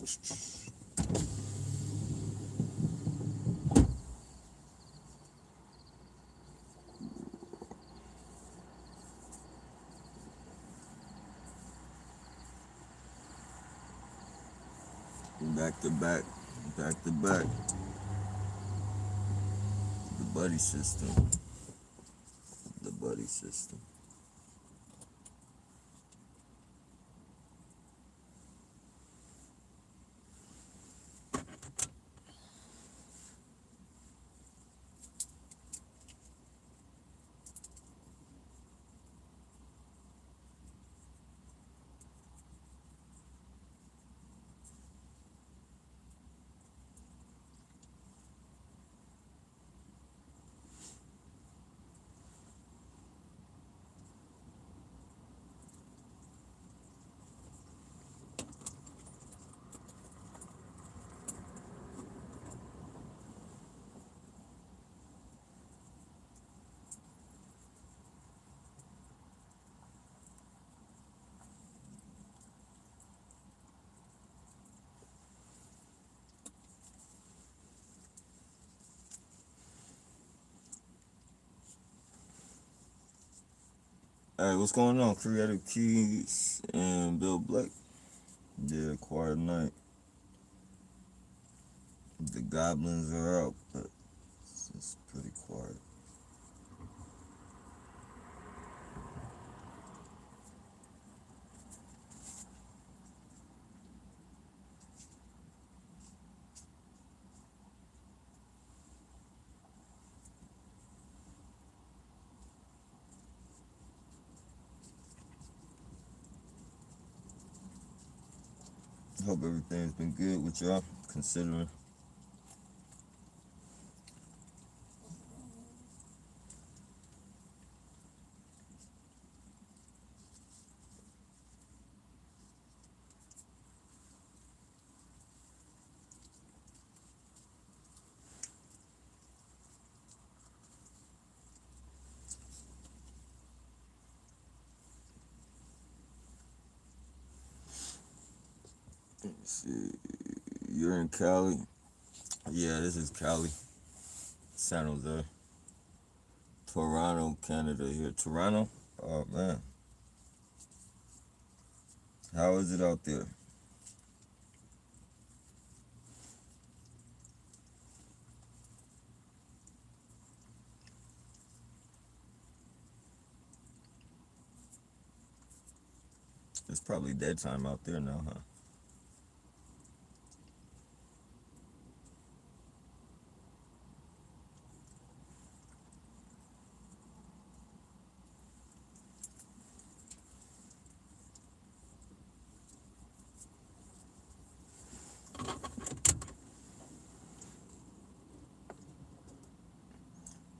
Back to back, back to back. The buddy system, the buddy system. Hey, what's going on? Creative Keys and Bill Blake. Yeah, quiet night. The goblins are out, but it's pretty quiet. Hope everything's been good with y'all, considering. Let's see, you're in Cali. Yeah, this is Cali, San Jose, Toronto, Canada. Here, Toronto. Oh man, how is it out there? It's probably daytime out there now, huh?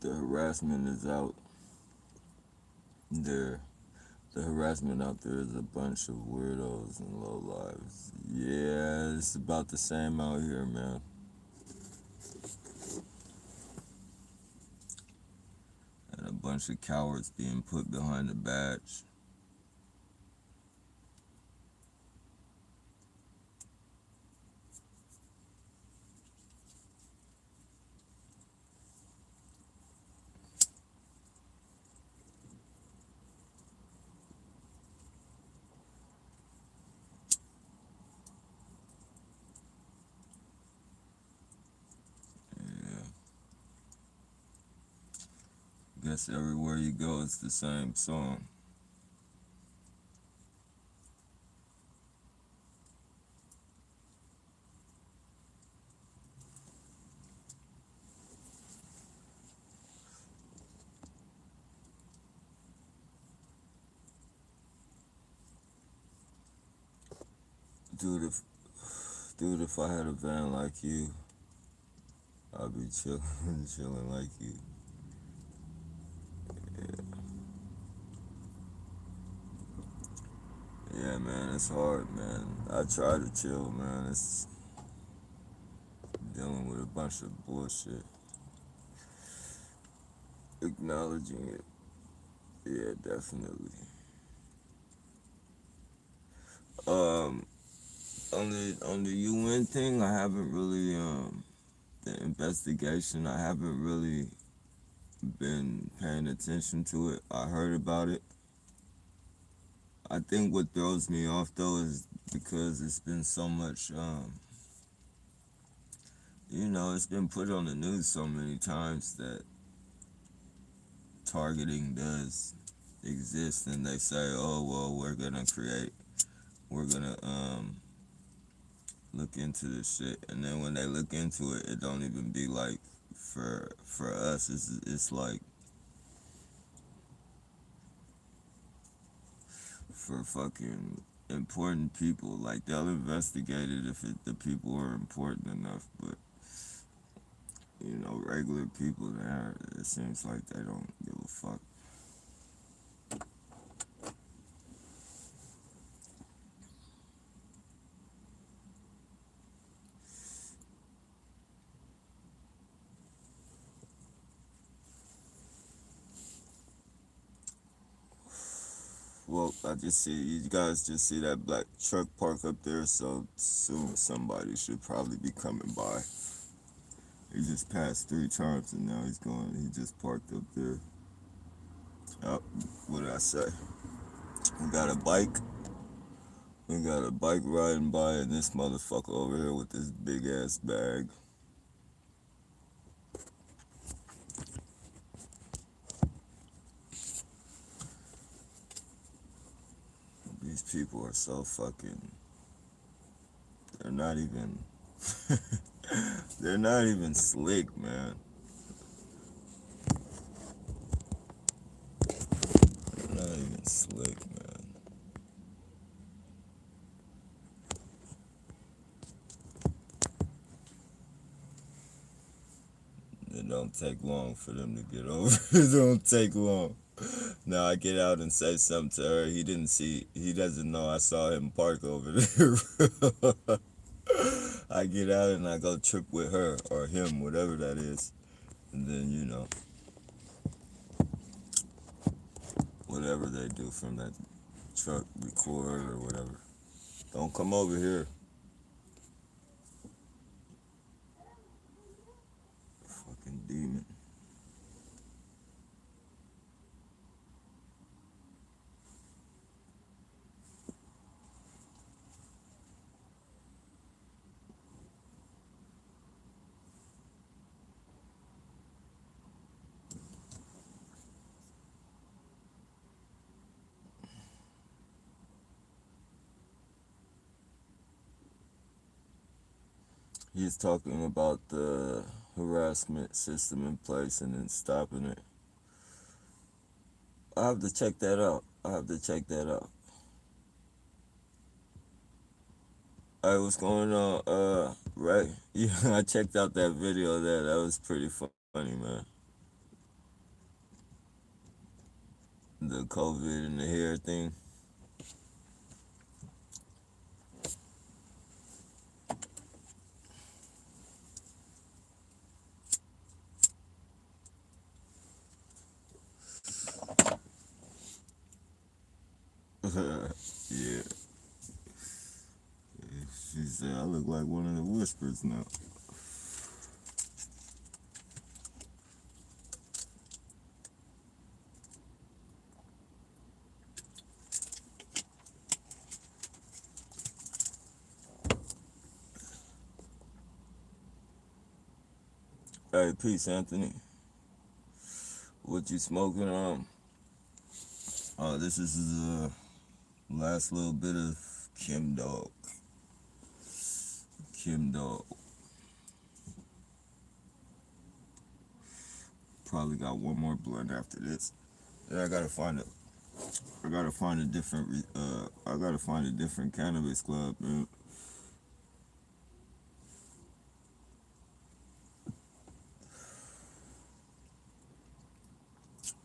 The harassment is out there. The harassment out there is a bunch of weirdos and low lives. Yeah, it's about the same out here, man. And a bunch of cowards being put behind the badge. Yeah. Guess everywhere you go, it's the same song. Dude, if I had a van like you, I'd be chilling, chilling like you. Yeah. Yeah, man, it's hard, man. I try to chill, man. It's dealing with a bunch of bullshit. Acknowledging it. Yeah, definitely. Um, on the UN thing, I haven't really the investigation. I haven't really been paying attention to it. I heard about it. I think what throws me off though is because it's been so much, it's been put on the news so many times that targeting does exist, and they say, oh well, we're gonna look into this shit, and then when they look into it, it don't even be like for us. It's like for fucking important people. Like they'll investigate it if the people are important enough, but regular people there, it seems like they don't give a fuck. Well, I just see you guys just see that black truck park up there, so soon somebody should probably be coming by. He just passed 3 times and now he's going. He just parked up there. Oh, what did I say? We got a bike. We got a bike riding by, and this motherfucker over here with this big ass bag. These people are so fucking. They're not even. They're not even slick, man. They're not even slick, man. It don't take long for them to get over. It don't take long. Now I get out and say something to her. He doesn't know I saw him park over there. I get out and I go trip with her or him, whatever that is. And then, whatever they do from that truck, record or whatever. Don't come over here. Fucking demon. He's talking about the harassment system in place and then stopping it. I have to check that out. Hey, what's going on? Right? Yeah, I checked out that video there. That was pretty funny, man. The COVID and the hair thing. Yeah. She said, I look like one of the whispers now. Hey, peace, Anthony. What you smoking on? This is the last little bit of Kim Dog. Probably got one more blunt after this. Then I gotta find a different. I gotta find a different cannabis club, man.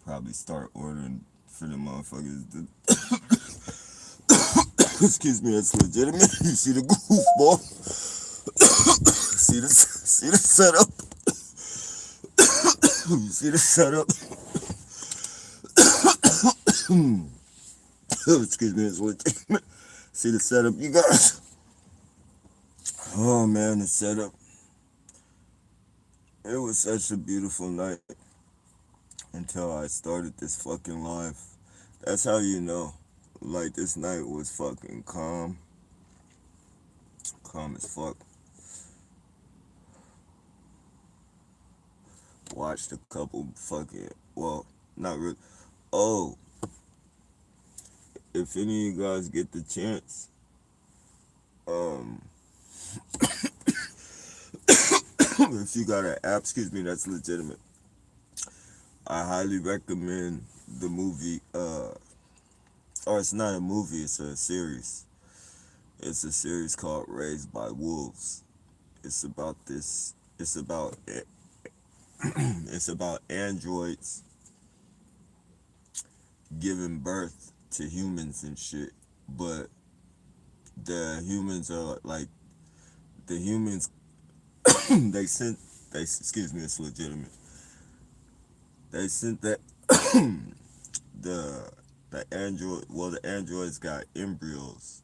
Probably start ordering for the motherfuckers. Excuse me, it's legitimate. You see the goofball? see the setup? You see the setup? Excuse me, it's legitimate. See the setup, you guys? Oh man, the setup. It was such a beautiful night until I started this fucking live. That's how you know. Like this night was fucking calm as fuck. Watched a couple fucking, well, not really. Oh, if any of you guys get the chance, um, if you got an app, excuse me, that's legitimate. I highly recommend the movie, or it's not a movie, it's a series. It's a series called Raised by Wolves. It's about this, it's about, it's about androids giving birth to humans and shit. But the humans are like, the humans, they sent, excuse me, it's legitimate. They sent that, the, the androids got embryos.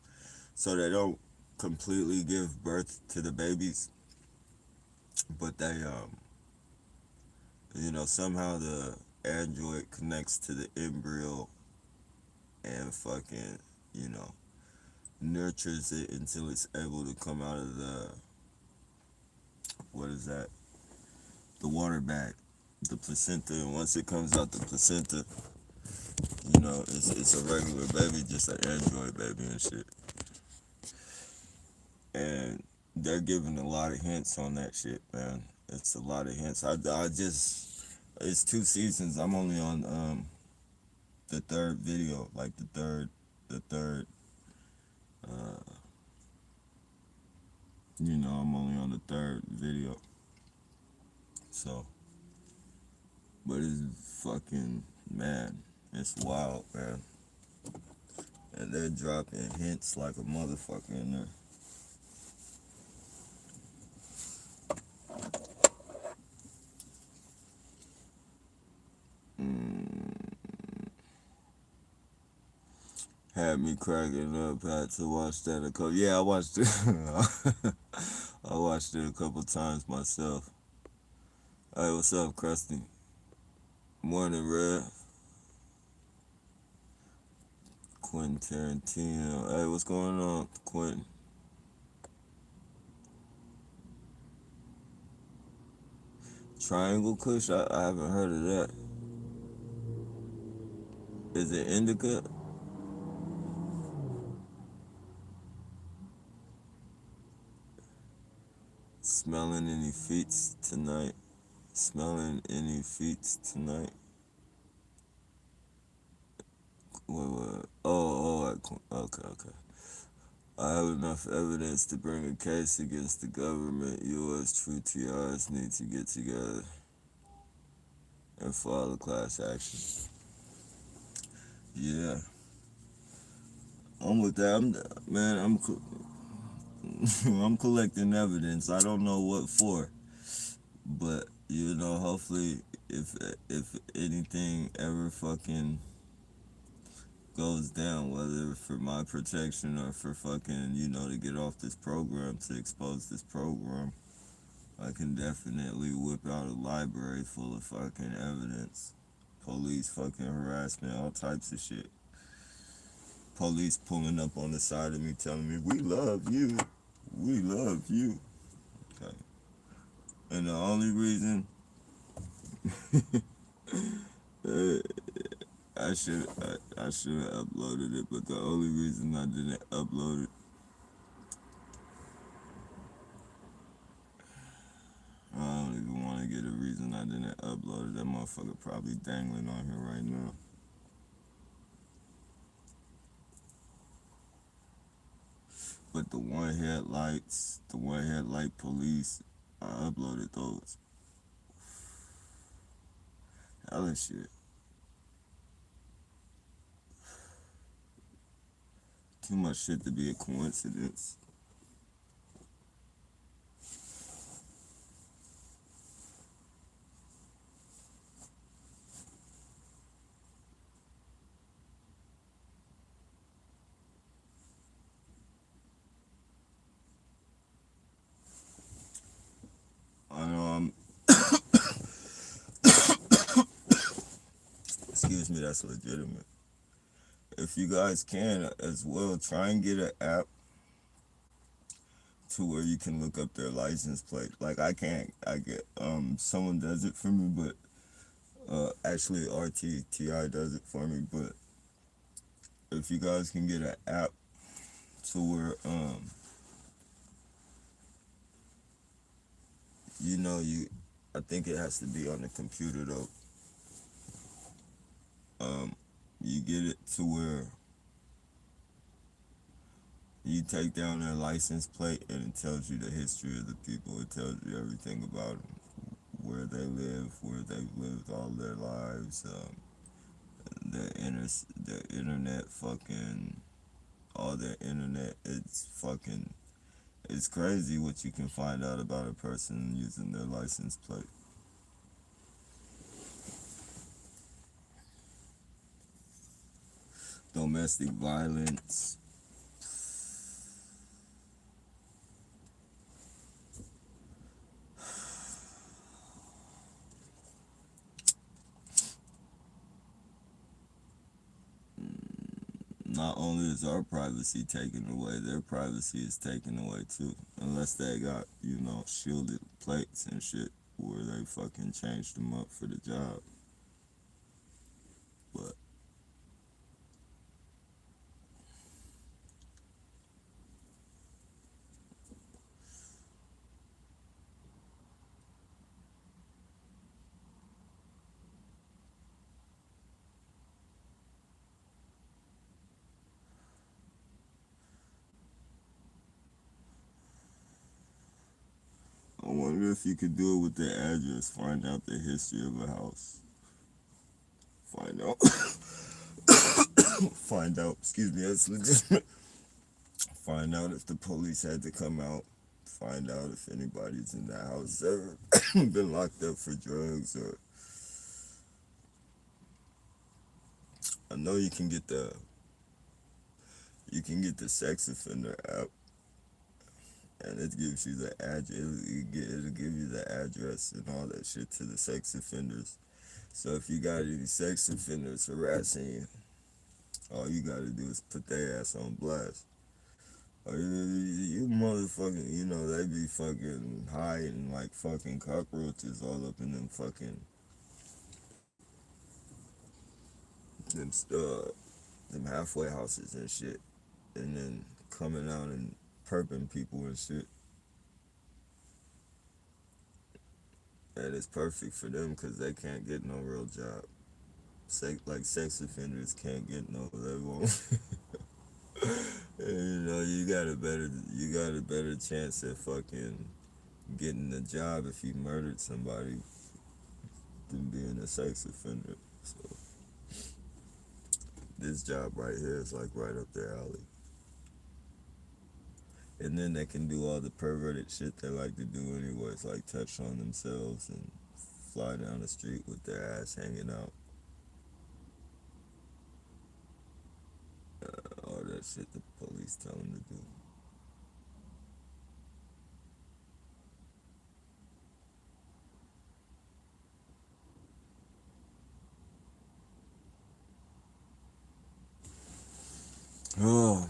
So they don't completely give birth to the babies, but they, somehow the android connects to the embryo and fucking, you know, nurtures it until it's able to come out of the, what is that? The water bag, the placenta. And once it comes out the placenta, it's a regular baby, just an android baby and shit. And they're giving a lot of hints on that shit, man. It's a lot of hints. It's 2 seasons. I'm only on the third video, like the third. Uh, I'm only on the third video. So, but it's fucking, man, it's wild, man. And they're dropping hints like a motherfucker in there. Had me cracking up. Had to watch that a couple. Yeah, I watched it. I watched it a couple times myself. Hey, what's up, Krusty? Morning, Red. Quentin Tarantino. Hey, what's going on, Quentin? Triangle Kush? I haven't heard of that. Is it indica? Smelling any feats tonight? Smelling any feats tonight? What? Okay. I have enough evidence to bring a case against the government. U.S. True TRs need to get together and file a class action. Yeah, I'm with that. I'm collecting evidence. I don't know what for, but hopefully, if anything ever fucking goes down, whether for my protection or for fucking, to get off this program, to expose this program, I can definitely whip out a library full of fucking evidence. Police fucking harassment, all types of shit. Police pulling up on the side of me telling me, we love you. We love you. Okay. And the only reason uh, I should have uploaded it, but the only reason I didn't upload it, I don't even want to get a reason I didn't upload it. That motherfucker probably dangling on here right now. But the one headlight police, I uploaded those. Hella shit. Too much shit to be a coincidence. excuse me, that's legitimate. If you guys can as well, try and get an app to where you can look up their license plate. Like I can't, I get someone does it for me, but actually RTTI does it for me. But if you guys can get an app to where you know I think it has to be on the computer though. You get it to where you take down their license plate and it tells you the history of the people. It tells you everything about them, where they live, where they've lived all their lives, their internet fucking, all their internet. It's crazy what you can find out about a person using their license plate. Domestic violence. Not only is our privacy taken away, their privacy is taken away too. Unless they got, shielded plates and shit where they fucking changed them up for the job. But I wonder if you could do it with the address, find out the history of a house. Find out. Find out, excuse me, that's legitimate. Find out if the police had to come out. Find out if anybody's in that house ever been locked up for drugs or. I know you can get the sex offender app, and it gives you the address. It'll give you the address and all that shit to the sex offenders. So if you got any sex offenders harassing you, all you gotta do is put their ass on blast. Or you motherfucking, they be fucking hiding like fucking cockroaches all up in them fucking them them halfway houses and shit, and then coming out and perping people and shit. And it's perfect for them because they can't get no real job. Sex offenders can't get no, they won't. You got a better chance at fucking getting a job if you murdered somebody than being a sex offender. So this job right here is like right up their alley. And then they can do all the perverted shit they like to do anyways, like touch on themselves and fly down the street with their ass hanging out. All that shit the police tell them to do. Oh,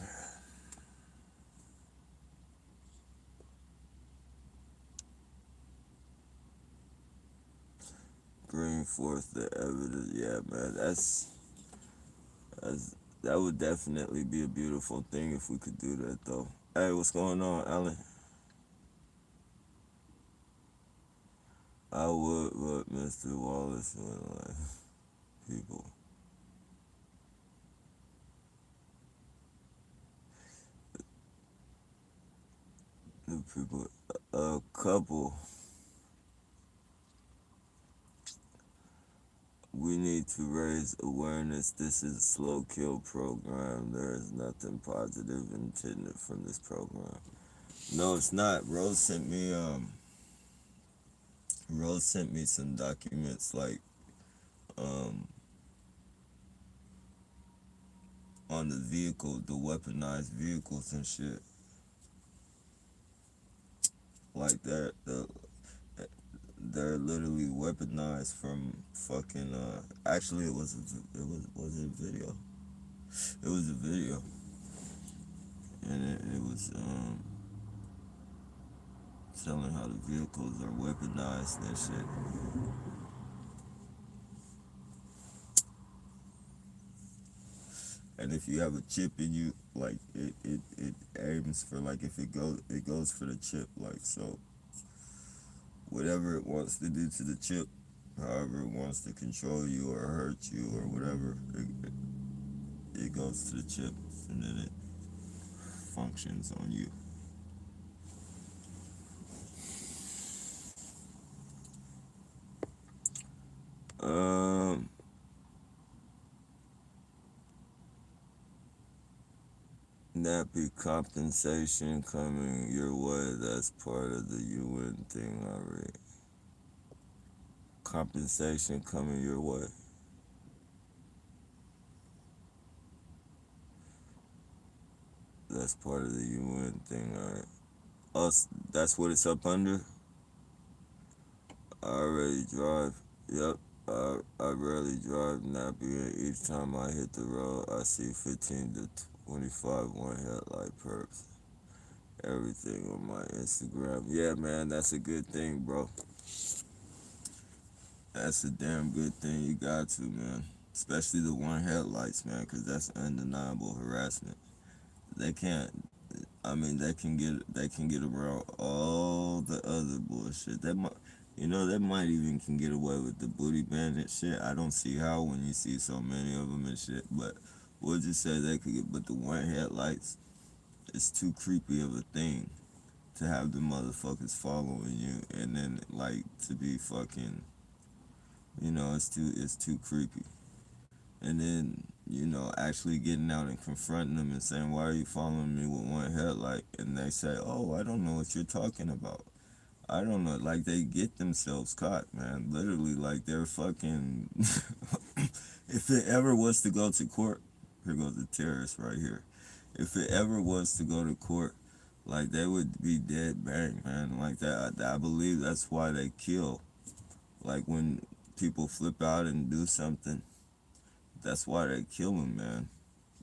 bring forth the evidence. Yeah, man, that would definitely be a beautiful thing if we could do that, though. Hey, what's going on, Alan? I would, but Mr. Wallace would like people. The people, a couple. We need to raise awareness. This is a slow kill program. There is nothing positive intended from this program. No, it's not. Rose sent me some documents like on the vehicle, the weaponized vehicles and shit like that. they're literally weaponized from fucking. Actually, was it a video? It was a video, and it was telling how the vehicles are weaponized and shit. And if you have a chip in you, like it aims for like if it goes for the chip, like so whatever it wants to do to the chip, however it wants to control you or hurt you or whatever, it goes to the chip and then it functions on you. Um, Nappy compensation coming your way. That's part of the UN thing I read. Compensation coming your way. That's part of the UN thing, alright. Us, that's what it's up under? I already drive. Yep. I rarely drive nappy, and each time I hit the road, I see 15 to 25 one headlight perps. Everything on my Instagram. Yeah, man, that's a good thing, bro. That's a damn good thing. You got to, man. Especially the one headlights, man, because that's undeniable harassment. They can't. I mean, they can get around all the other bullshit. That might, that might even can get away with the booty bandit shit. I don't see how when you see so many of them and shit. But we'll just say they could get. But the one headlights, it's too creepy of a thing to have the motherfuckers following you, and then like to be fucking. It's too creepy. And then actually getting out and confronting them and saying, why are you following me with one headlight? And they say, oh, I don't know what you're talking about. I don't know. Like, they get themselves caught, man. Literally, like, they're fucking. If it ever was to go to court, here goes the terrorist right here. If it ever was to go to court, like, they would be dead bang, man. Like, that, I believe that's why they kill. Like, when people flip out and do something, that's why they kill them, man.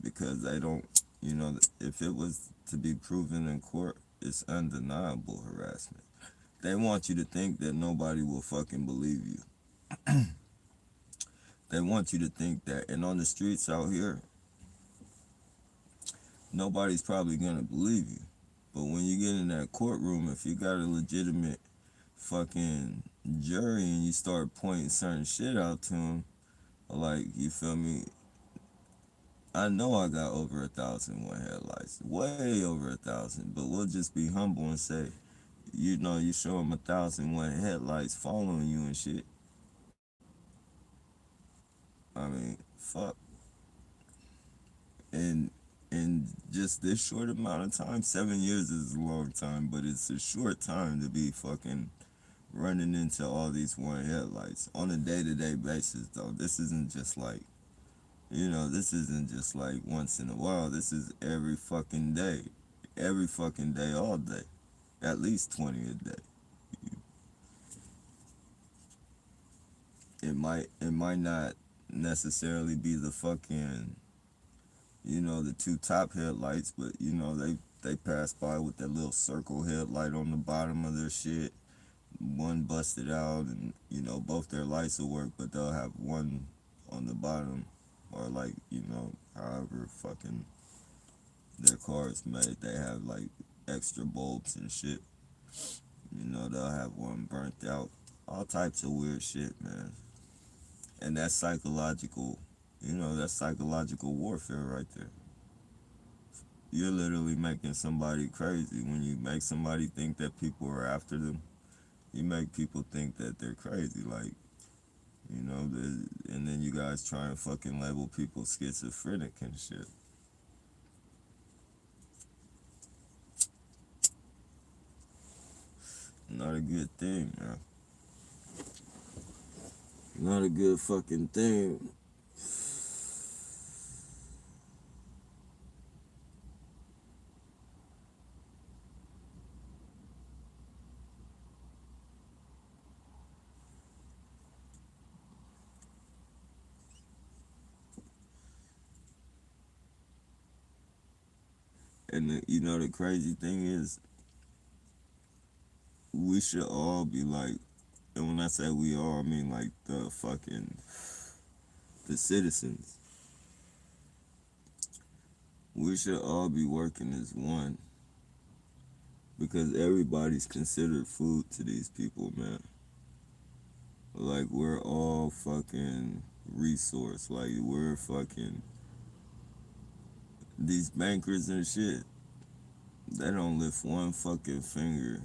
Because they don't, if it was to be proven in court, it's undeniable harassment. They want you to think that nobody will fucking believe you. They want you to think that. And on the streets out here, nobody's probably going to believe you. But when you get in that courtroom, if you got a legitimate fucking jury and you start pointing certain shit out to them, like, you feel me? I know I got over 1,001 headlights, way over 1,000. But we'll just be humble and say, you show them 1,001 headlights following you and shit. I mean, fuck. And in just this short amount of time, 7 years is a long time, but it's a short time to be fucking running into all these one headlights on a day-to-day basis. Though this isn't just like. This isn't just like once in a while. This is every fucking day. Every fucking day, all day. At least 20 a day. It might not necessarily be the fucking, the two top headlights, but they pass by with that little circle headlight on the bottom of their shit. One busted out and, both their lights will work, but they'll have one on the bottom. Or like, however fucking their car is made, they have like extra bulbs and shit. They'll have one burnt out. All types of weird shit, man. And that's psychological, that's psychological warfare right there. You're literally making somebody crazy. When you make somebody think that people are after them, you make people think that they're crazy. Like, and then you guys try and fucking label people schizophrenic and shit. Not a good thing, man. Not a good fucking thing. And the crazy thing is, we should all be like, and when I say we all, I mean like the citizens. We should all be working as one because everybody's considered food to these people, man. Like we're all fucking resource. Like we're fucking these bankers and shit. They don't lift one fucking finger.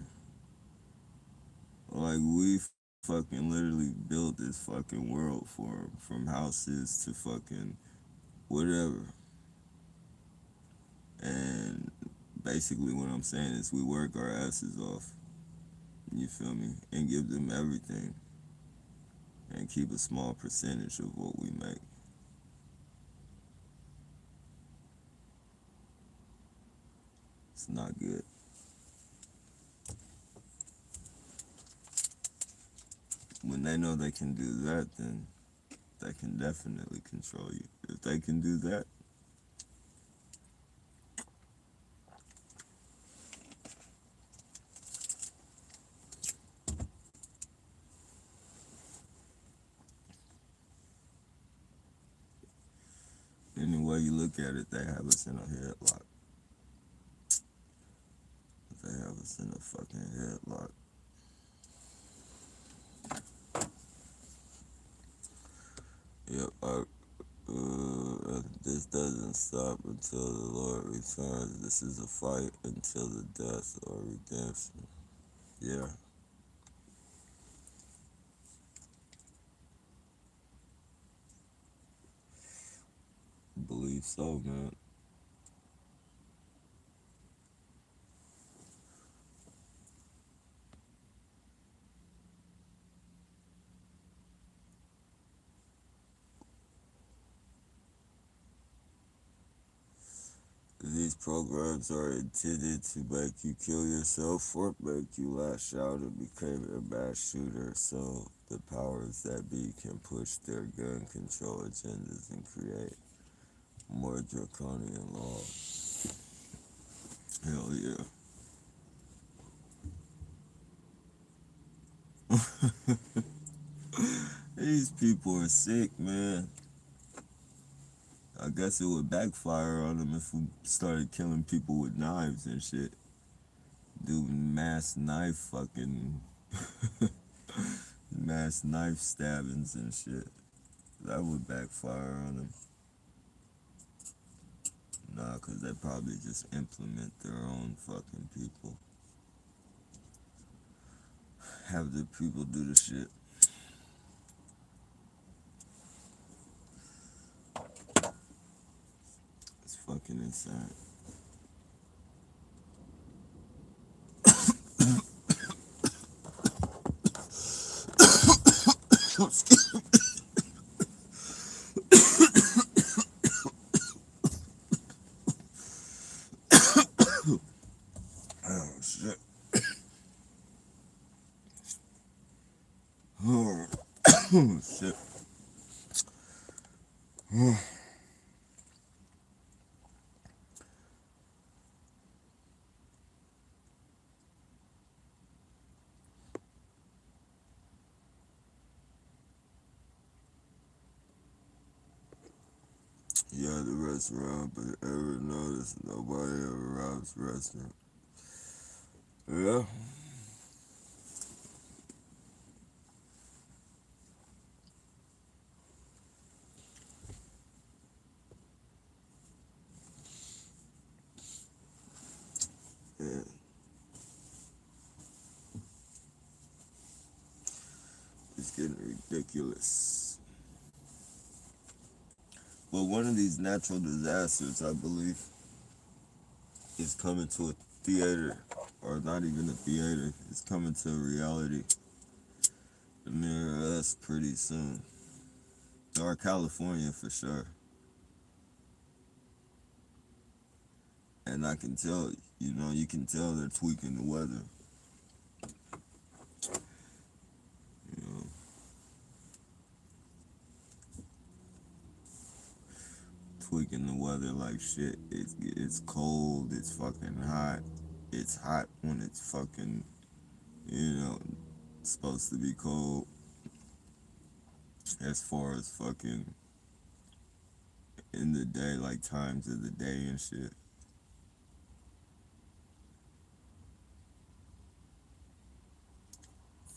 Like we fucking literally built this fucking world for 'em, from houses to fucking whatever. And basically, what I'm saying is, we work our asses off. You feel me? And give them everything, and keep a small percentage of what we make. It's not good. When they know they can do that, then they can definitely control you. If they can do that, any way you look at it, they have us in a headlock. They have us in a fucking headlock. Yep, this doesn't stop until the Lord returns. This is a fight until the death or redemption. Yeah. Believe so, man. These programs are intended to make you kill yourself or make you lash out and become a mass shooter so the powers that be can push their gun control agendas and create more draconian laws. Hell yeah. These people are sick, man. I guess it would backfire on them if we started killing people with knives and shit. Doing mass knife stabbings and shit. That would backfire on them. Nah, because they probably just implement their own fucking people. Have the people do the shit. It's fucking insane. Oh, shit. Oh, shit. Yeah, the restaurant, but ever notice nobody ever robs the restaurant? Yeah. Yeah. It's getting ridiculous. But one of these natural disasters, I believe, is coming to a theater, or not even a theater. It's coming to reality near us pretty soon, or California for sure. And I can tell, you can tell they're tweaking the weather. You know, tweaking the weather like shit. It's cold. It's fucking hot. It's hot when it's fucking, you know, supposed to be cold. As far as fucking in the day, like times of the day and shit.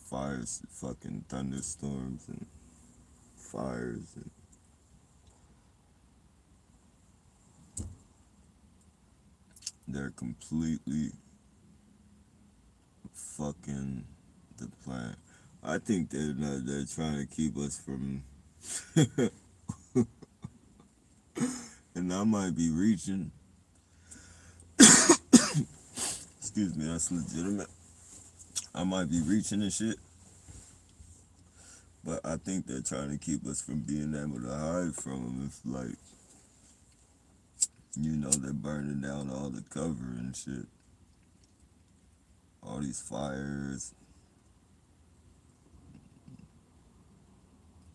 Fires, fucking thunderstorms and fires, and they're completely fucking the planet. I think they're trying to keep us from, and I might be reaching. Excuse me, that's legitimate. I might be reaching and shit, but I think they're trying to keep us from being able to hide from them. It's like, you know, they're burning down all the cover and shit. All these fires.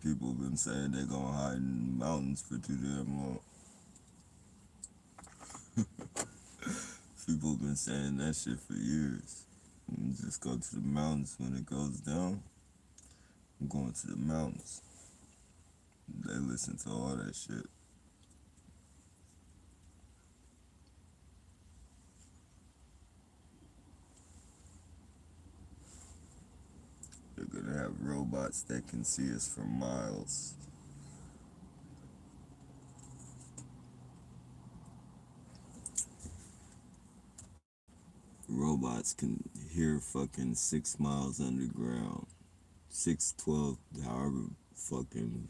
People have been saying they're gonna hide in the mountains for too damn long. People have been saying that shit for years. And just go to the mountains when it goes down. I'm going to the mountains. They listen to all that shit. They're gonna have robots that can see us from miles. Robots can hear fucking 6 miles underground. 612, however fucking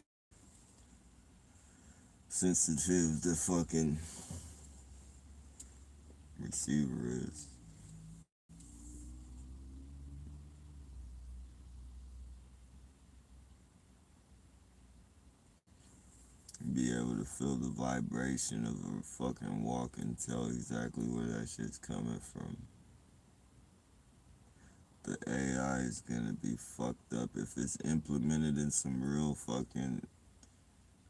sensitive the fucking receiver is. Be able to feel the vibration of a fucking walk and tell exactly where that shit's coming from. The AI is gonna be fucked up if it's implemented in some real fucking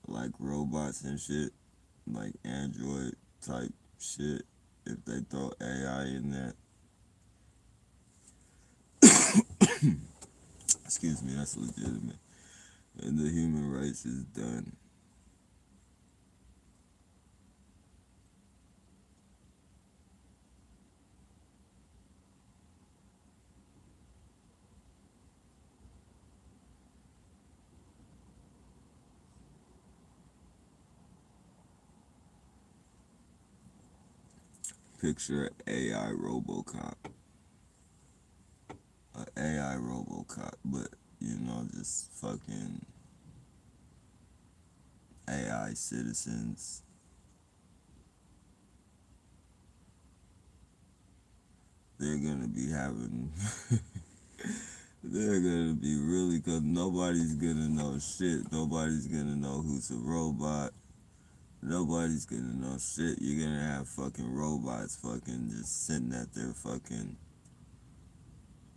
like robots and shit, like Android type shit. If they throw AI in that, excuse me, that's legitimate. And the human race is done. Picture AI RoboCop, a AI RoboCop, but you know, just fucking AI citizens. They're gonna be having, they're gonna be really, cause nobody's gonna know shit. Nobody's gonna know who's a robot. Nobody's gonna know shit. You're gonna have fucking robots fucking just sitting at their fucking,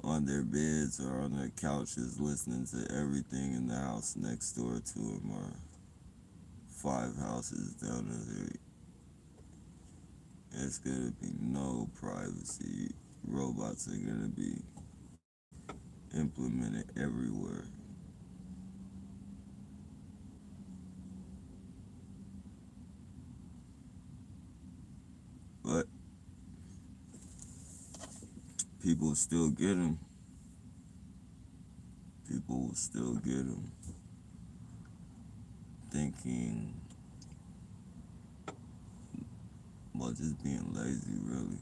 on their beds or on their couches listening to everything in the house next door to them or 5 houses down the street. There's gonna be no privacy. Robots are gonna be implemented everywhere. But people will still get them. People will still get them. Thinking, well, just being lazy, really.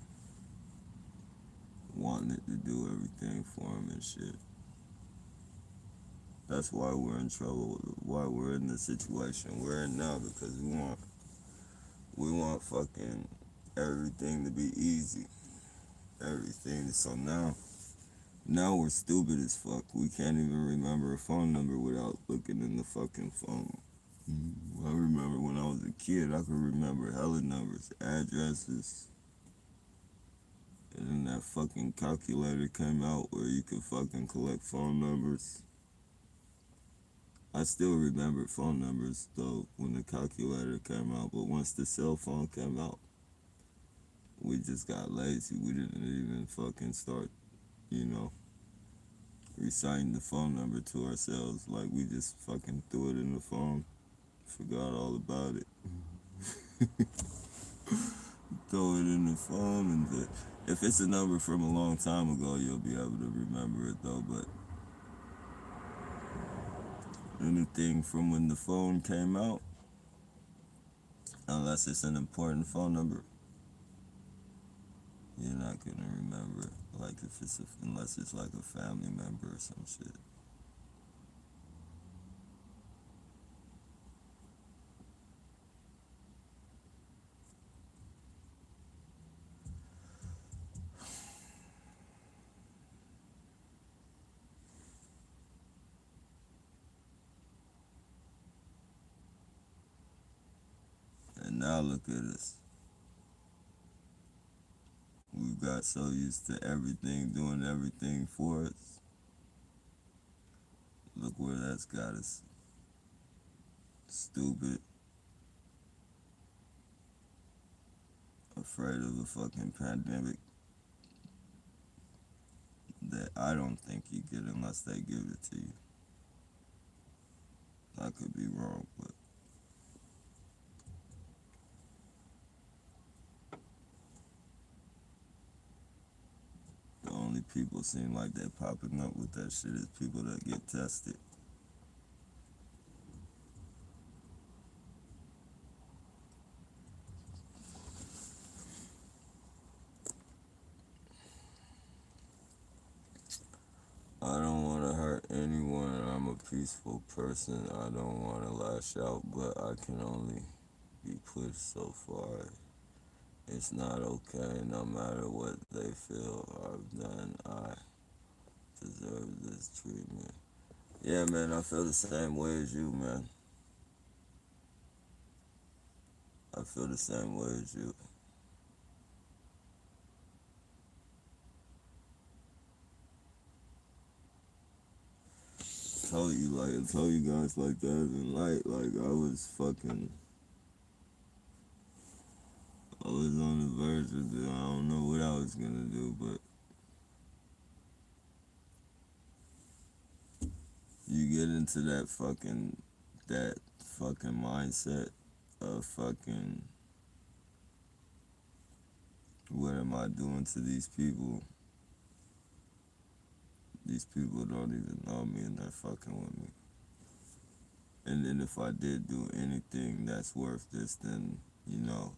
Wanting it to do everything for them and shit. That's why we're in trouble. Why we're in the situation we're in now, because we want fucking everything to be easy. Everything. So now we're stupid as fuck. We can't even remember a phone number without looking in the fucking phone. I remember when I was a kid, I could remember hella numbers, addresses, and then that fucking calculator came out where you could fucking collect phone numbers. I still remembered phone numbers though when the calculator came out, but once the cell phone came out, we just got lazy. We didn't even fucking start, you know, reciting the phone number to ourselves. Like we just fucking threw it in the phone, forgot all about it. Throw it in the phone, and if it's a number from a long time ago, you'll be able to remember it though. But anything from when the phone came out, unless it's an important phone number, you're not gonna remember it. Like if it's unless it's like a family member or some shit. And now look at us. We got so used to everything doing everything for us. Look where that's got us. Stupid. Afraid of a fucking pandemic that I don't think you get unless they give it to you. I could be wrong, but the only people seem like they're popping up with that shit is people that get tested. I don't want to hurt anyone. I'm a peaceful person. I don't want to lash out, but I can only be pushed so far. It's not okay, no matter what they feel I've done. I deserve this treatment. Yeah, man, I feel the same way as you, man. I feel the same way as you. I told you guys like that in light, like I was on the verge of I don't know what I was gonna do, but you get into that fucking mindset of fucking, what am I doing to these people? These people don't even know me and they're fucking with me. And then if I did do anything that's worth this, then, you know,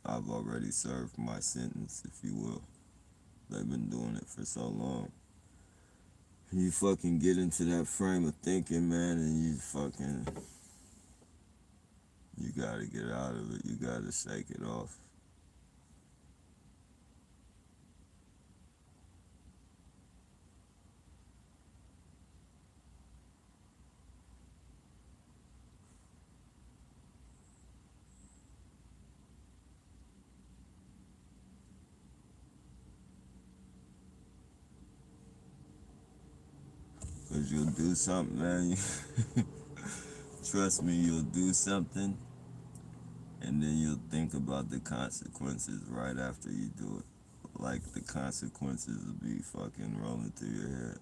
I've already served my sentence, if you will. They've been doing it for so long. You fucking get into that frame of thinking, man, and you gotta get out of it. You gotta shake it off. Cause you'll do something, man. Trust me, you'll do something, and then you'll think about the consequences right after you do it. Like the consequences will be fucking rolling through your head.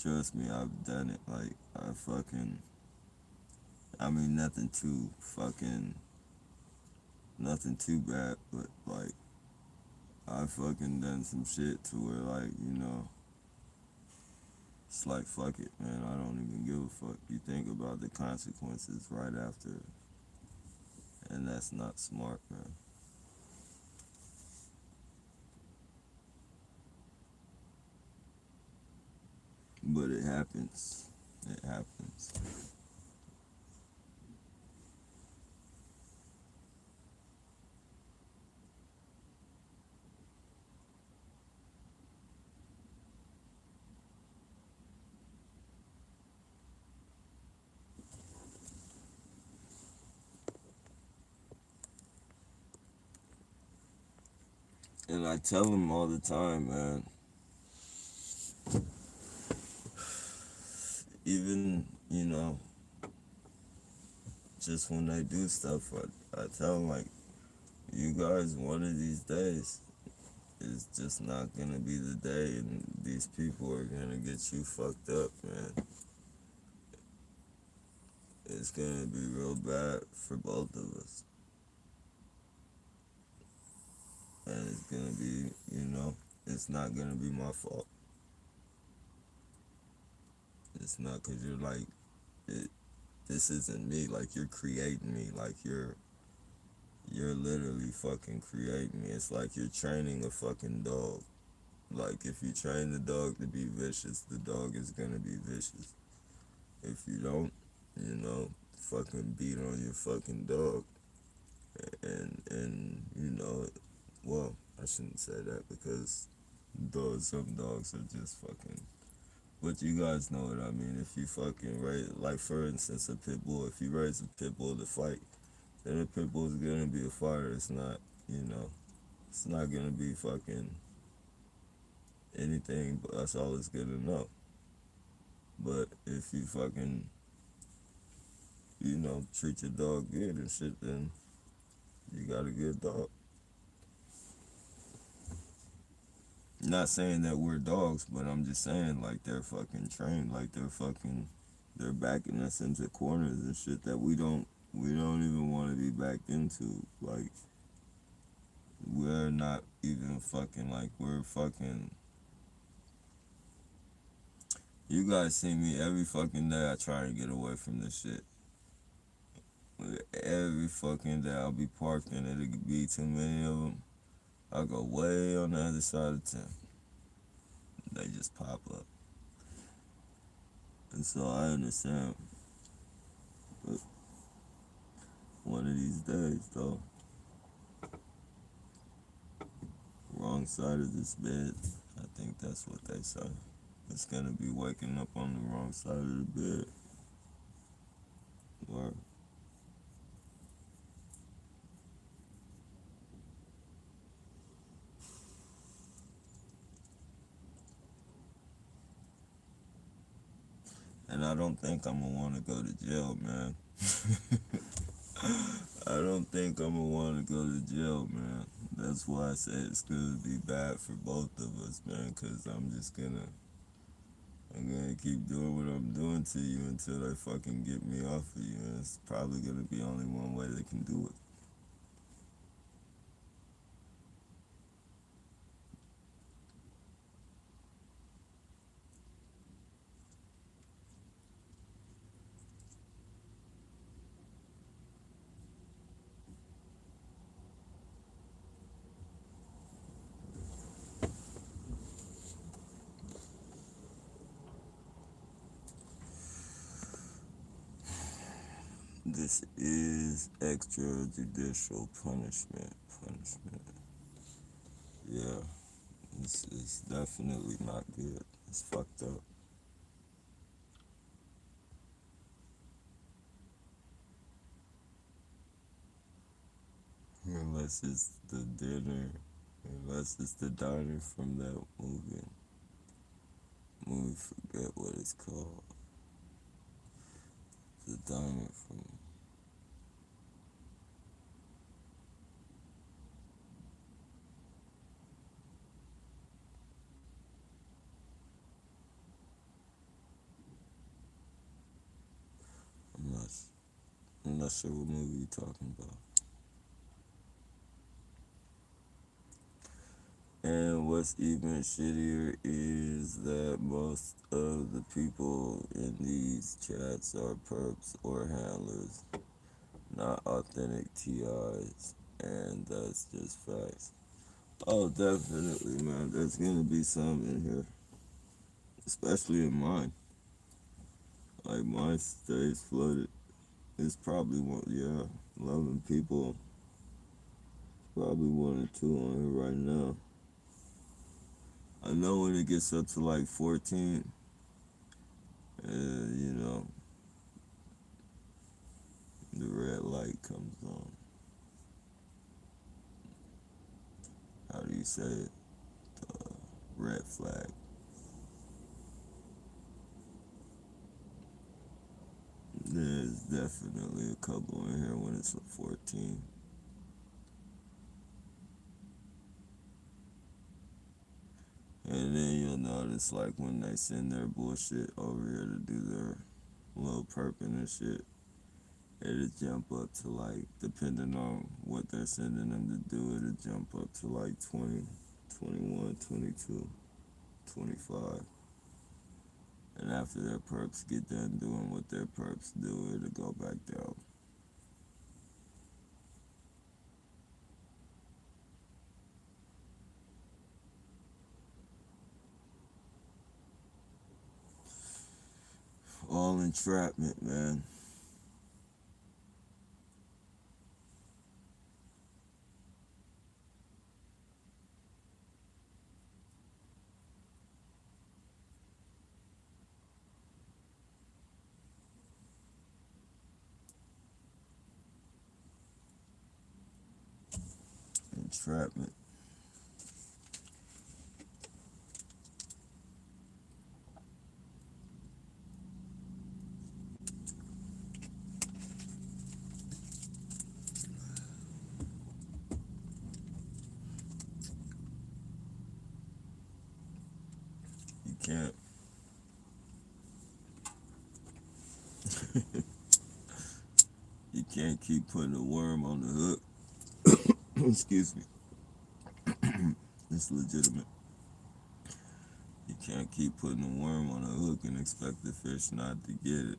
Trust me, I've done it. Like I mean, nothing too bad, but like I fucking done some shit to where like, you know, it's like fuck it, man. I don't even give a fuck. You think about the consequences right after, and that's not smart, man. But it happens. It happens. And I tell them all the time, man. Even you know, just when they do stuff, I tell them, like, you guys, one of these days, it's just not gonna be the day, and these people are gonna get you fucked up, man. It's gonna be real bad for both of us. And it's gonna be, it's not gonna be my fault. It's not because you're like, it, this isn't me. Like, you're creating me. Like, you're literally fucking creating me. It's like you're training a fucking dog. Like, if you train the dog to be vicious, the dog is gonna be vicious. If you don't, fucking beat on your fucking dog, and well, I shouldn't say that because some dogs are just fucking. But you guys know what I mean. If you fucking raise, like for instance, a pit bull. If you raise a pit bull to fight, then a pit bull is gonna be a fighter. It's not, it's not gonna be fucking anything. But that's all it's gonna know. But if you fucking, treat your dog good and shit, then you got a good dog. Not saying that we're dogs, but I'm just saying, like, they're fucking trained, like they're backing us into corners and shit that we don't even want to be backed into. Like, we're not even fucking, like, we're fucking. You guys see me every fucking day. I try to get away from this shit. Every fucking day I'll be parked and it'll be too many of them. I'll go way on the other side of town. They just pop up. And so I understand. But one of these days, though, wrong side of this bed, I think that's what they say. It's gonna be waking up on the wrong side of the bed. Or and I don't think I'm gonna want to go to jail, man. I don't think I'm gonna want to go to jail, man. That's why I say it's gonna be bad for both of us, man. Cause I'm gonna keep doing what I'm doing to you until they fucking get me off of you. And it's probably gonna be only one way they can do it. This is extrajudicial punishment. Yeah, it's definitely not good. It's fucked up. Unless it's the dinner, unless it's the diner from that movie. Forget what it's called. The diner from. I'm not. I'm not sure what movie you're talking about. And what's even shittier is that most of the people in these chats are perps or handlers, not authentic TIs, and that's just facts. Oh, definitely, man. There's gonna be some in here, especially in mine. Like, mine stays flooded. It's probably one, yeah, 11 people. Probably one or two on here right now. I know when it gets up to like 14, uh, the red light comes on. How do you say it? Red flag. definitely a couple in here when it's 14. And then you'll notice, like, when they send their bullshit over here to do their little perping and shit, it'll jump up to, like, depending on what they're sending them to do, it'll jump up to, like, 20, 21, 22, 25. And after their perps get done doing what their perps do, it'll go back down. All entrapment, man. Entrapment. You can't. You can't keep putting a worm on the hook. Excuse me. It's legitimate. You can't keep putting a worm on a hook and expect the fish not to get it.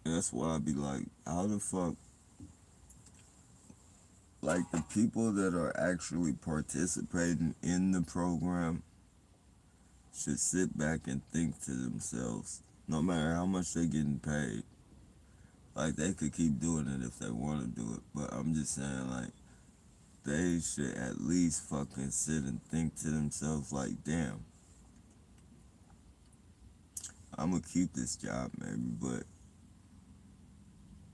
That's why I be like, how the fuck, like, the people that are actually participating in the program should sit back and think to themselves, no matter how much they're getting paid. Like, they could keep doing it if they want to do it, but I'm just saying, like, they should at least fucking sit and think to themselves, like, damn, I'm gonna keep this job maybe, but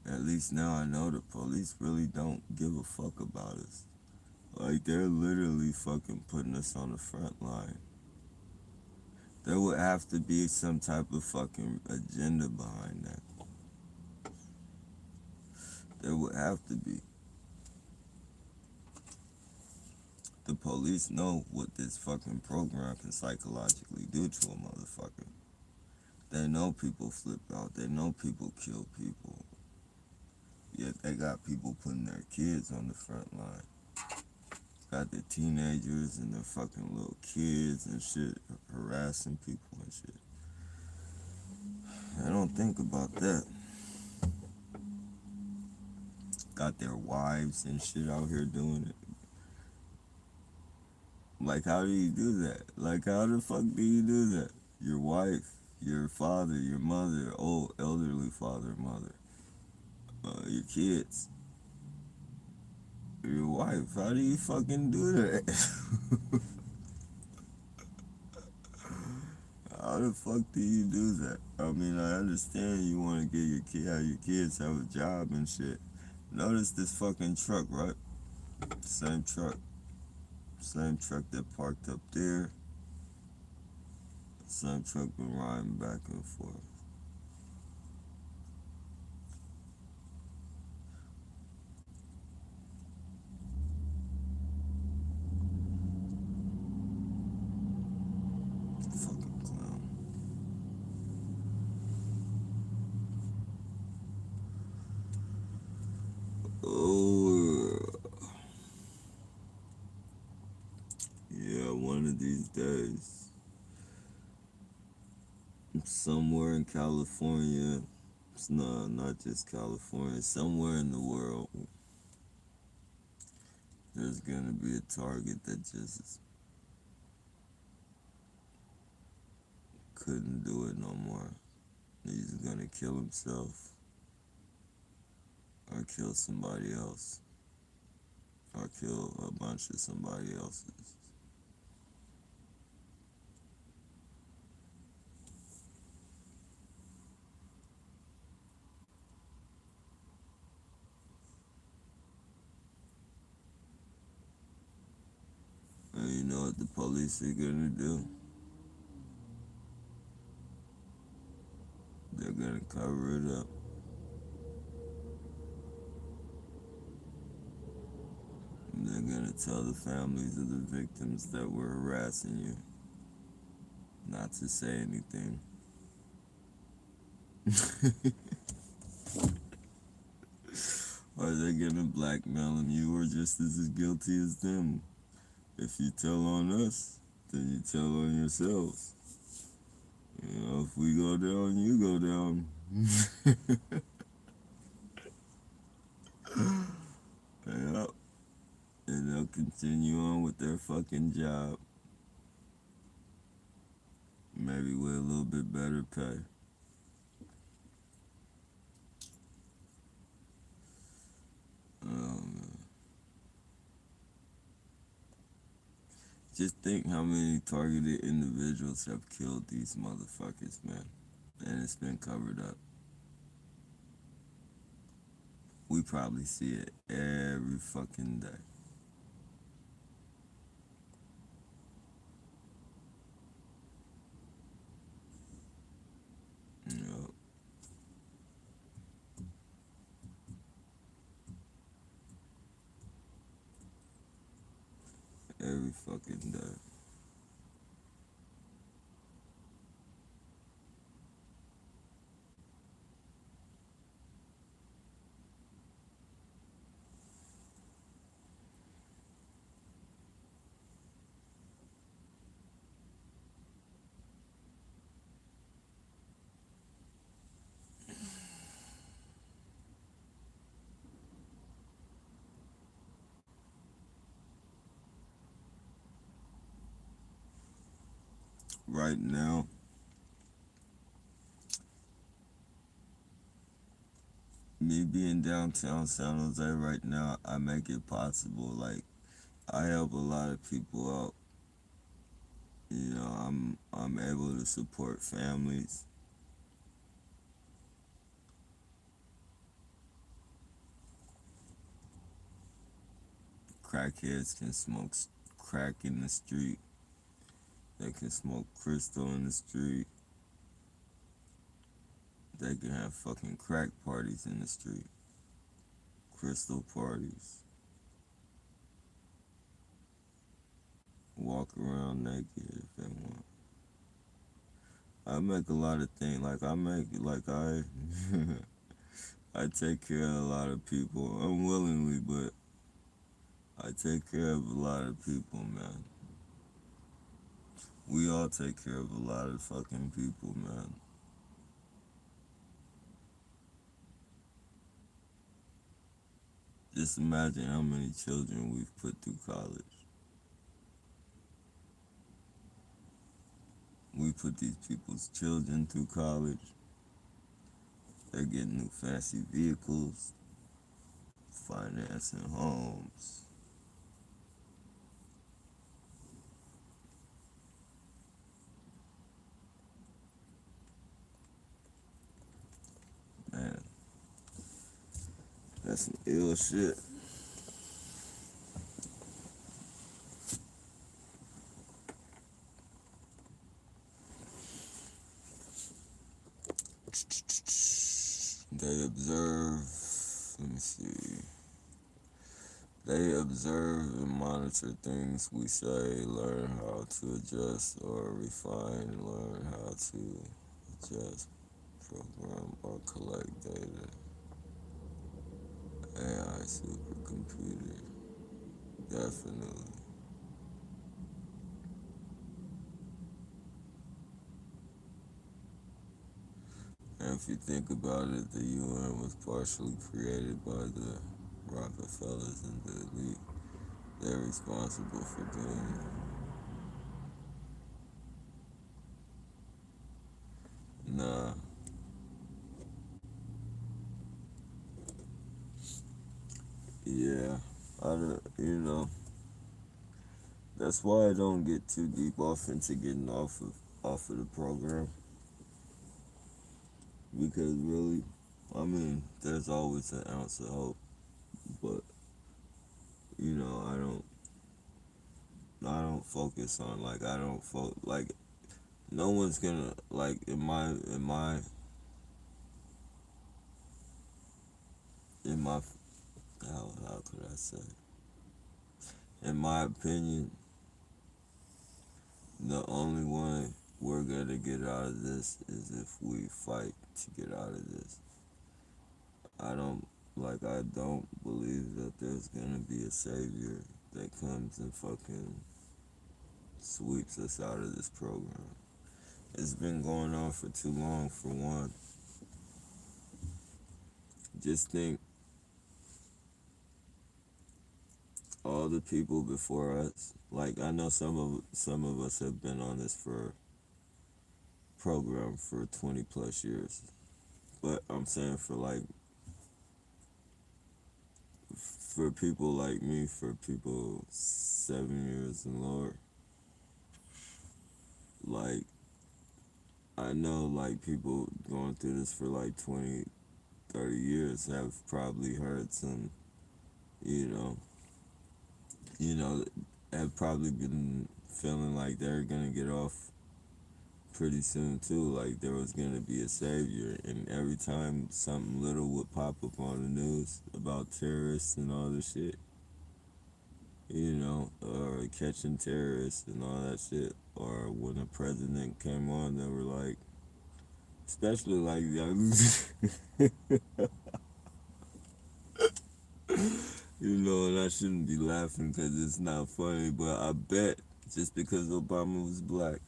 at least now I know the police really don't give a fuck about us. Like, they're literally fucking putting us on the front line. There would have to be some type of fucking agenda behind that. There would have to be. The police know what this fucking program can psychologically do to a motherfucker. They know people flip out. They know people kill people. Yet they got people putting their kids on the front line. Got the teenagers and their fucking little kids and shit harassing people and shit. I don't think about that. Got their wives and shit out here doing it. Like, how do you do that? Like, how the fuck do you do that? Your wife, your father, your mother, old elderly father, mother, your kids, your wife. How do you fucking do that? How the fuck do you do that? I mean, I understand you want to get your kids have a job and shit. Notice this fucking truck, right? Same truck. Same truck that parked up there. Same truck been riding back and forth. Fucking clown. Oh, yeah, one of these days, somewhere in California, no, not just California, somewhere in the world, there's gonna be a target that just couldn't do it no more. He's gonna kill himself or kill somebody else or kill a bunch of somebody else's. You know what the police are gonna do? They're gonna cover it up. They're gonna tell the families of the victims that were harassing you not to say anything. Or they're gonna blackmail them. You are just as guilty as them. If you tell on us, then you tell on yourselves. You know, if we go down, you go down. Yep. And they'll continue on with their fucking job. Maybe with a little bit better pay. Just think how many targeted individuals have killed these motherfuckers, man. And it's been covered up. We probably see it every fucking day. You know, every fucking day. Right now, me being downtown San Jose right now, I make it possible. Like, I help a lot of people out. You know, I'm able to support families. Crackheads can smoke crack in the street. They can smoke crystal in the street. They can have fucking crack parties in the street. Crystal parties. Walk around naked if they want. I make a lot of things. Like I take care of a lot of people unwillingly, but I take care of a lot of people, man. We all take care of a lot of fucking people, man. Just imagine how many children we've put through college. We put these people's children through college. They're getting new fancy vehicles, financing homes. Man, that's some ill shit. They observe, let me see. They observe and monitor things we say, learn how to adjust or refine, learn how to adjust, program, or collect data. AI supercomputer, definitely. And if you think about it, the UN was partially created by the Rockefellers and the elite. They're responsible for doing it. Nah, yeah, I don't, you know, that's why I don't get too deep off into getting off of the program. Because really, I mean, there's always an ounce of hope, but you know, I don't focus on. Like I don't like no one's gonna like in my how could I say, in my opinion, the only one we're gonna get out of this is if we fight to get out of this. I don't believe that there's gonna be a savior that comes and fucking sweeps us out of this program. It's been going on for too long, for one. Just think, all the people before us, like I know some of us have been on this for program for 20 plus years. But I'm saying for people like me, for people 7 years and lower, like I know like people going through this for like 20, 30 years have probably heard some, you know, you know, have probably been feeling like they're gonna get off pretty soon too. Like there was gonna be a savior, and every time something little would pop up on the news about terrorists and all this shit, or catching terrorists and all that shit, or when the president came on, they were like, especially like and I shouldn't be laughing because it's not funny, but I bet just because Obama was black,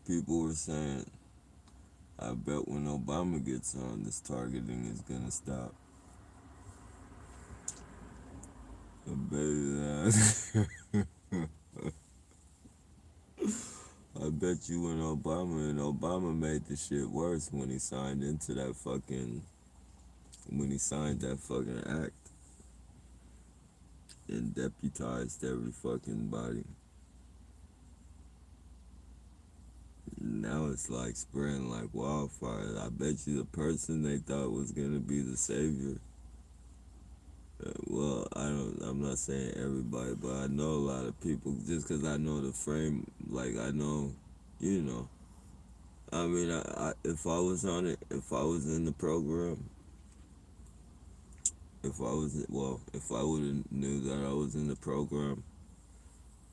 people were saying, I bet when Obama gets on, this targeting is gonna stop. I bet I bet you when Obama made the shit worse when he signed that fucking act and deputized every fucking body. Now it's like spreading like wildfire. I bet you the person they thought was gonna be the savior. Well, I'm not saying everybody, but I know a lot of people just because I know the frame. Like I know, you know. I mean, if I was on it, if I was in the program, if I would have knew that I was in the program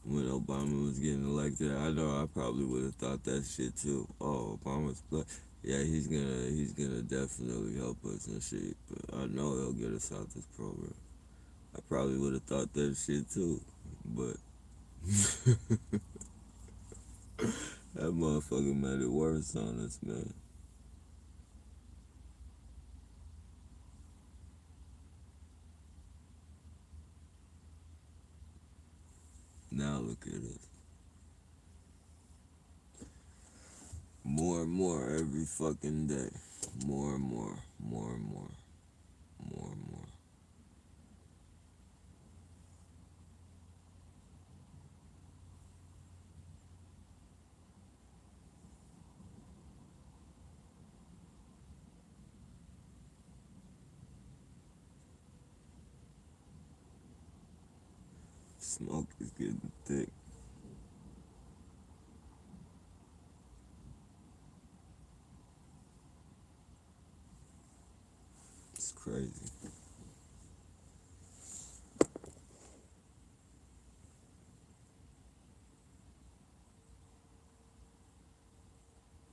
when Obama was getting elected, I know I probably would have thought that shit too. Oh, Obama's black. Yeah, he's gonna definitely help us and shit. But I know he'll get us out this program. I probably would have thought that shit too. But that motherfucker made it worse on us, man. Now look at it. More and more every fucking day. More and more. More and more. More and more. Smoke is getting thick. It's crazy.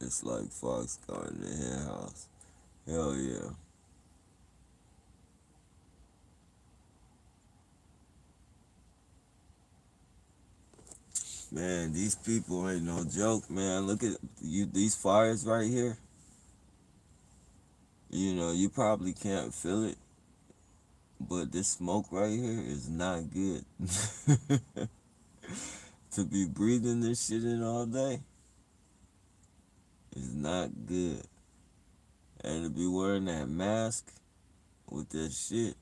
It's like Fox going to the hen house. Hell yeah. Man, these people ain't no joke, man. Look at you, these fires right here. You probably can't feel it, but this smoke right here is not good. To be breathing this shit in all day is not good. And to be wearing that mask with that shit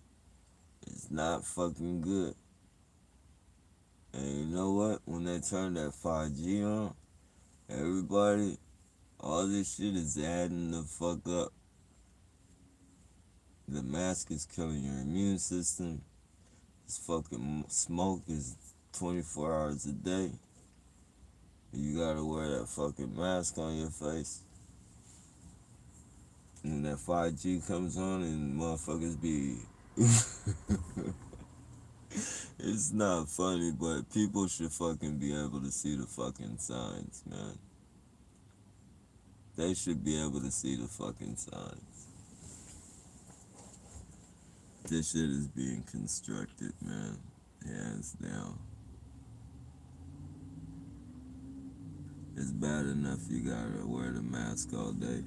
is not fucking good. And you know what? When they turn that 5G on, everybody, all this shit is adding the fuck up. The mask is killing your immune system. This fucking smoke is 24 hours a day. You gotta wear that fucking mask on your face. When that 5G comes on and motherfuckers be. It's not funny, but people should fucking be able to see the fucking signs, man. They should be able to see the fucking signs. This shit is being constructed, man. Hands down. It's bad enough you gotta wear the mask all day,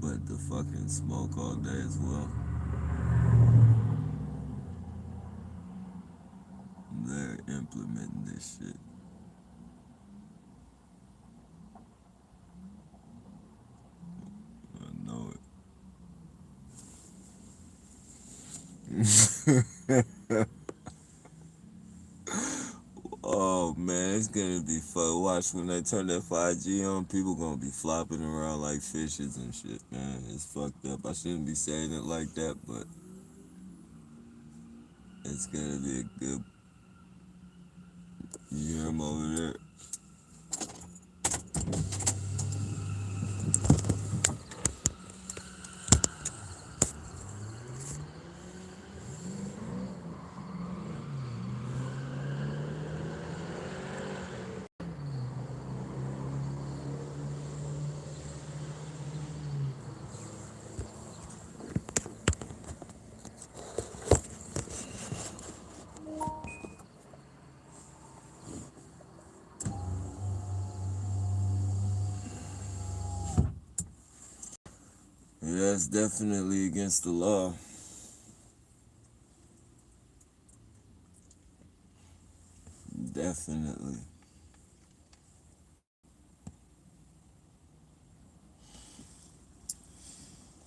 but the fucking smoke all day as well. They're implementing this shit. I know it. Oh man, it's gonna be fun. Watch when they turn that 5G on, people gonna be flopping around like fishes and shit, man. It's fucked up. I shouldn't be saying it like that, but it's gonna be a good. You hear him over there? Yeah, it's definitely against the law. Definitely.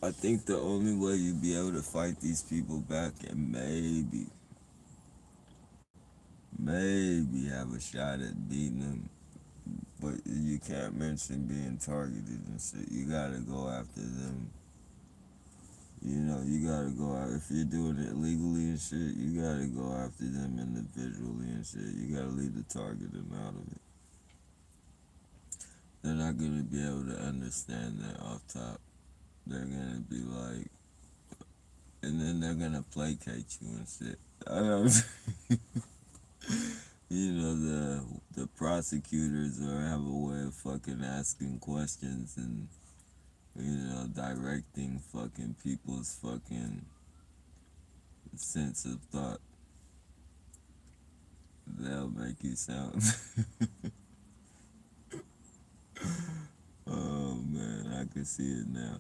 I think the only way you'd be able to fight these people back and maybe have a shot at beating them, but you can't mention being targeted and shit. You gotta go after them. You know, you gotta go out. If you're doing it legally and shit, you gotta go after them individually and shit. You gotta leave the targeting out of it. They're not gonna be able to understand that off top. They're gonna be like, and then they're gonna placate you and shit. I don't, you know, the prosecutors or have a way of fucking asking questions and, you know, directing fucking people's fucking sense of thought. They'll make you sound. Oh man, I can see it now.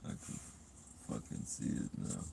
I can fucking see it now.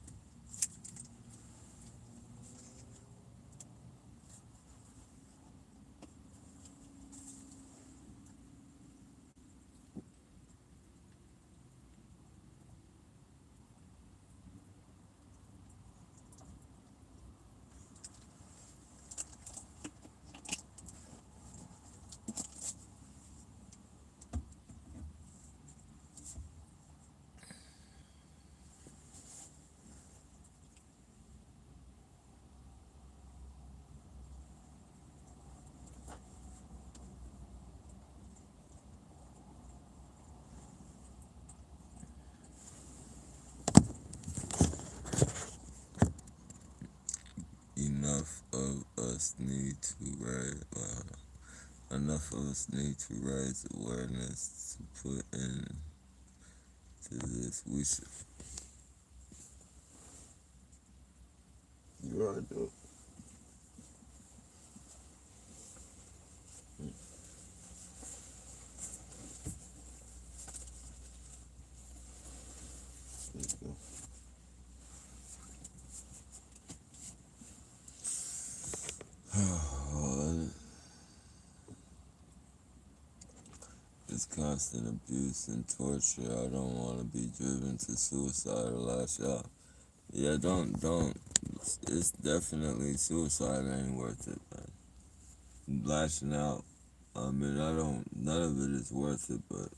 Enough of us need to raise. Enough of us need to raise awareness to put into this. We should. You are dope. There you go. This constant abuse and torture. I don't want to be driven to suicide or lash out. Yeah, don't. It's definitely suicide ain't worth it, man. Lashing out. I mean, I don't. None of it is worth it, but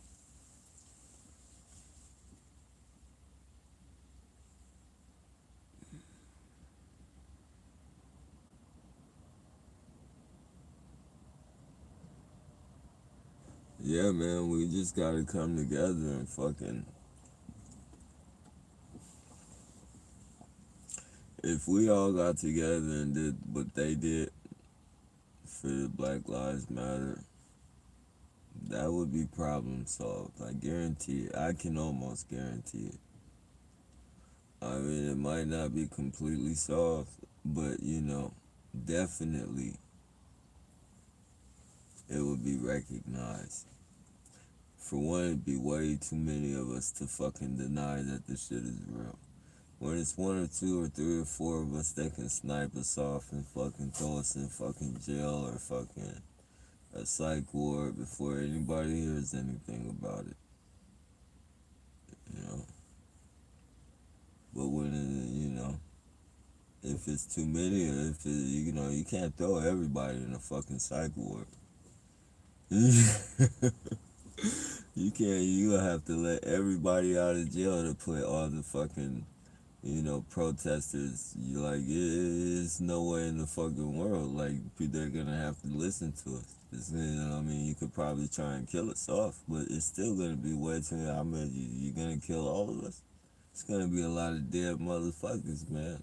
yeah, man, we just gotta come together and fucking. If we all got together and did what they did for the Black Lives Matter, that would be problem solved. I guarantee it. I can almost guarantee it. I mean, it might not be completely solved, but definitely it would be recognized. For one, it'd be way too many of us to fucking deny that this shit is real. When it's one or two or three or four of us that can snipe us off and fucking throw us in fucking jail or fucking a psych ward before anybody hears anything about it, you know. But when if it's too many, or if you can't throw everybody in a fucking psych ward. You can't. You gonna have to let everybody out of jail to put all the fucking protesters. You like it's no way in the fucking world like they're gonna have to listen to us. I mean, you could probably try and kill us off, but it's still gonna be way too many. I mean, you're gonna kill all of us. It's gonna be a lot of dead motherfuckers, man.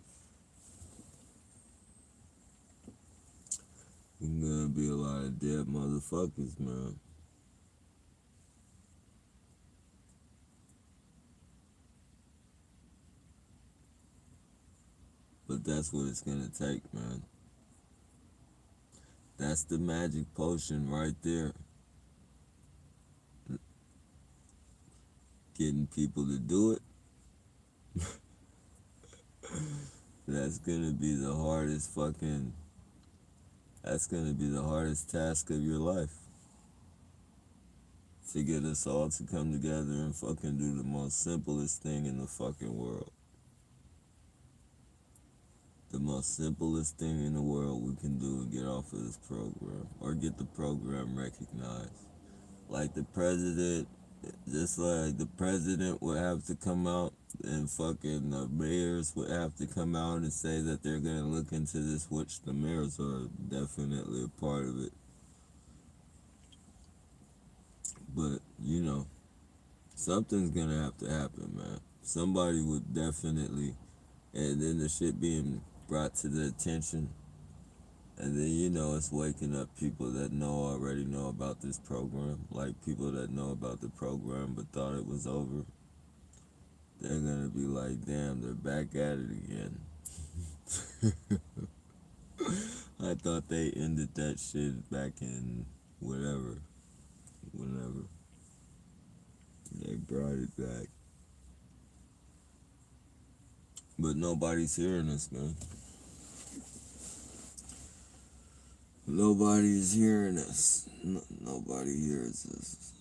It's gonna be a lot of dead motherfuckers, man. But that's what it's gonna take, man. That's the magic potion right there. Getting people to do it. That's gonna be the hardest fucking. That's gonna be the hardest task of your life. To get us all to come together and fucking do the most simplest thing in the fucking world. The most simplest thing in the world we can do and get off of this program. Or get the program recognized. Like the president, just like the president would have to come out and fucking the mayors would have to come out and say that they're gonna look into this, which the mayors are definitely a part of it. But, something's gonna have to happen, man. Somebody would definitely, and then the shit being brought to the attention, and then it's waking up people that already know about this program, like people that know about the program but thought it was over. They're gonna be like, damn, they're back at it again. I thought they ended that shit back in whatever, whenever. They brought it back. But nobody's hearing us, man. Nobody's hearing us. Nobody hears us.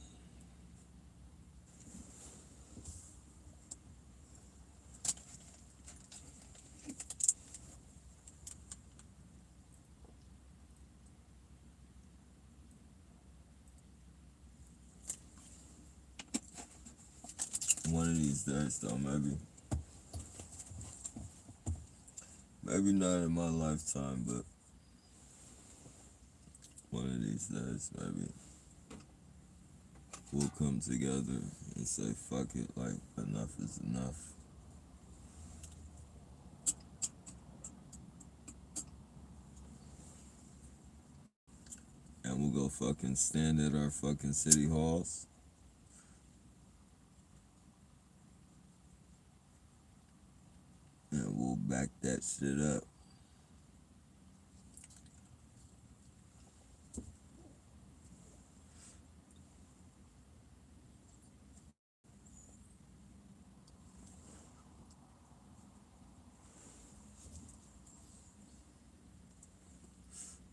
One of these days, though, maybe not in my lifetime, but one of these days, maybe we'll come together and say, fuck it, like, enough is enough. And we'll go fucking stand at our fucking city halls. And we'll back that shit up.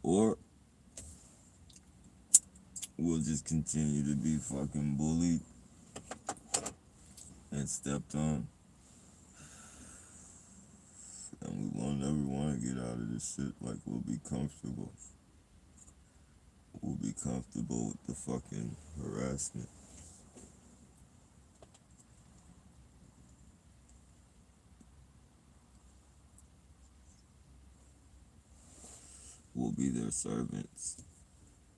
Or we'll just continue to be fucking bullied and stepped on. And we won't never want to get out of this shit. Like, we'll be comfortable. We'll be comfortable with the fucking harassment. We'll be their servants.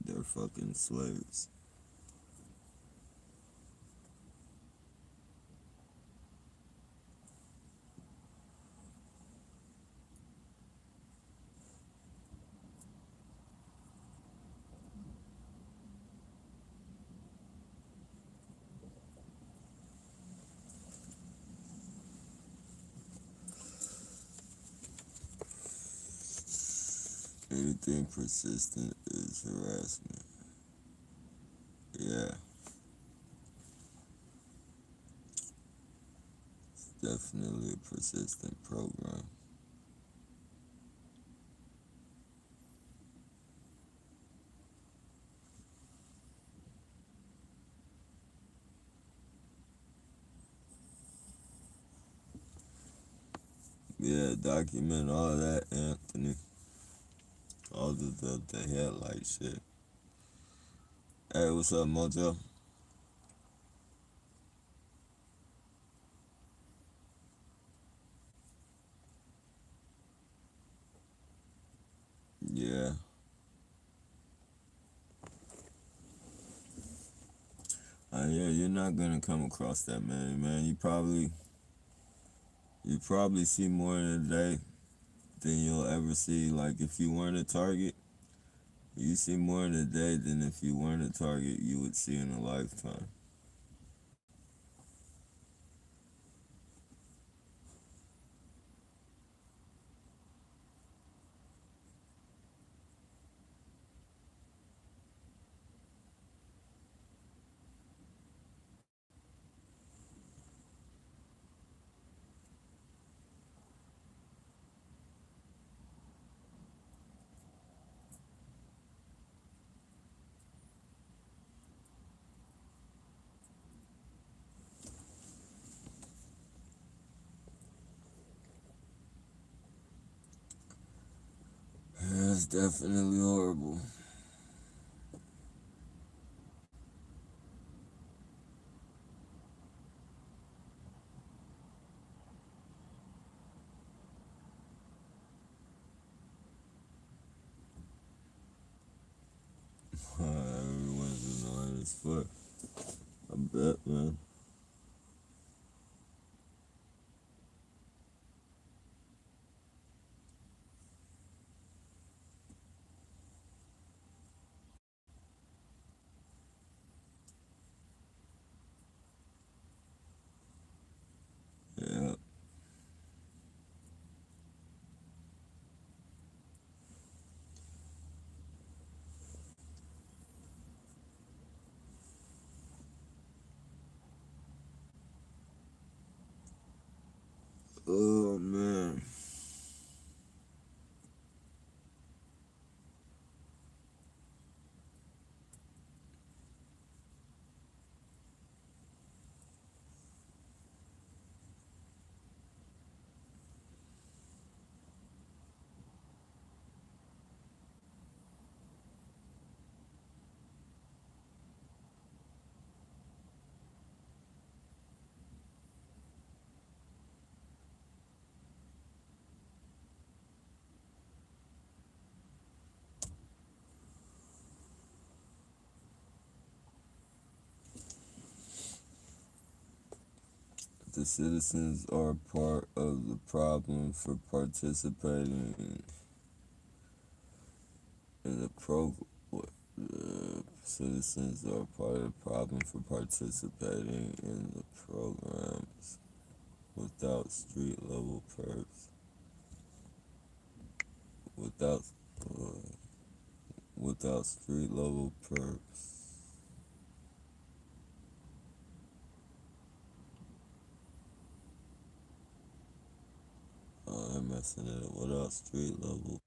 Their fucking slaves. Anything persistent is harassment. Yeah, it's definitely a persistent program. Yeah, document all that, Anthony. All the headlight shit. Hey, what's up, Mojo? Yeah. Yeah, you're not gonna come across that many, man. You probably see more in a day than you'll ever see. Like if you weren't a target, you see more in a day than if you weren't a target you would see in a lifetime. That's definitely horrible. Everyone's annoying as fuck. I bet, man. Yeah. Oh man. The citizens are part of the problem for participating in the pro. The citizens are part of the problem for participating in the programs without street level perks. Without uh, without street level perks. I'm messing it up. Without street level